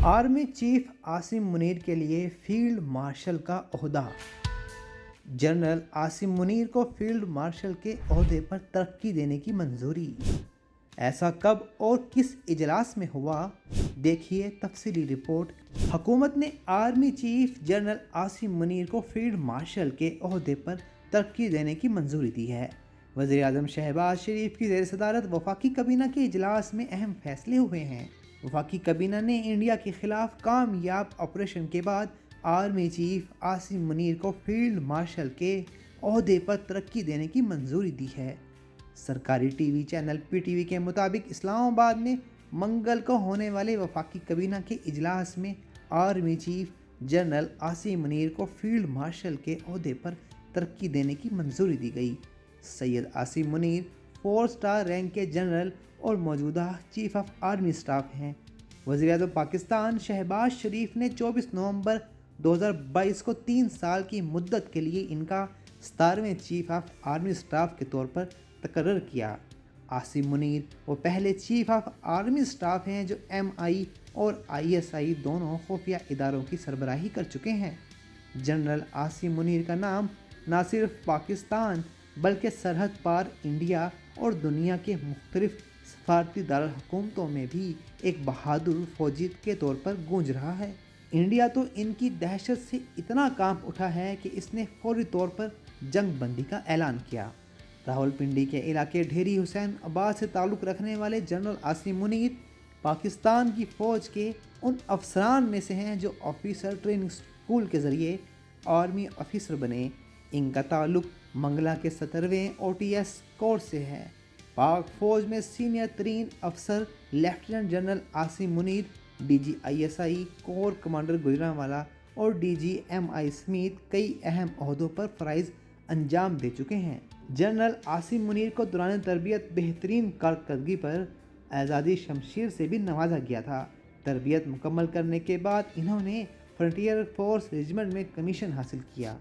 Army chief Asim Munir کے لیے field marshal کا عہدہ۔ جنرل عاصم منیر کو فیلڈ مارشل کے عہدے پر ترقی دینے کی منظوری۔ ایسا کب اور کس اجلاس میں ہوا؟ دیکھیے تفصیلی رپورٹ۔ حکومت نے army chief general Asim Munir کو فیلڈ مارشل کے عہدے پر ترقی دینے کی منظوری دی ہے۔ وزیر اعظم شہباز شریف کی زیر صدارت وفاقی کابینہ کے اجلاس میں اہم فیصلے ہوئے ہیں۔ وفاقی کابینہ نے انڈیا کے خلاف کامیاب آپریشن کے بعد آرمی چیف عاصم منیر کو فیلڈ مارشل کے عہدے پر ترقی دینے کی منظوری دی ہے۔ سرکاری ٹی وی چینل PTV کے مطابق اسلام آباد میں منگل کو ہونے والے وفاقی کابینہ کے اجلاس میں army chief general Asim Munir کو فیلڈ مارشل کے عہدے پر ترقی دینے کی منظوری دی گئی۔ سید عاصم منیر 4 اسٹار رینک کے جنرل اور موجودہ چیف آف آرمی اسٹاف ہیں۔ وزیر اعظم پاکستان شہباز شریف نے 24 نومبر 2022 کو 3 سال کی مدت کے لیے ان کا 17ویں چیف آف آرمی اسٹاف کے طور پر تقرر کیا۔ عاصم منیر وہ پہلے چیف آف آرمی اسٹاف ہیں جو MI اور ISI دونوں خفیہ اداروں کی سربراہی کر چکے ہیں۔ جنرل عاصم منیر کا نام نہ صرف پاکستان بلکہ سرحد پار انڈیا اور دنیا کے مختلف سفارتی دارالحکومتوں میں بھی ایک بہادر فوجی کے طور پر گونج رہا ہے۔ انڈیا تو ان کی دہشت سے اتنا کانپ اٹھا ہے کہ اس نے فوری طور پر جنگ بندی کا اعلان کیا۔ راولپنڈی کے علاقے ڈھیری حسین آباد سے تعلق رکھنے والے جنرل عاصم منیر پاکستان کی فوج کے ان افسران میں سے ہیں جو آفیسر ٹریننگ اسکول کے ذریعے آرمی آفیسر بنے۔ ان کا تعلق منگلا کے 17ویں OTS کورس سے ہے۔ پاک فوج میں سینئر ترین افسر lieutenant general Asim Munir DG ISI corps commander Gujranwala اور DG MI سمیت کئی اہم عہدوں پر فرائض انجام دے چکے ہیں۔ جنرل عاصم منیر کو دوران تربیت بہترین کارکردگی پر اعزازی شمشیر سے بھی نوازا گیا تھا۔ تربیت مکمل کرنے کے بعد انہوں نے فرنٹیئر فورس ریجمنٹ میں کمیشن حاصل کیا۔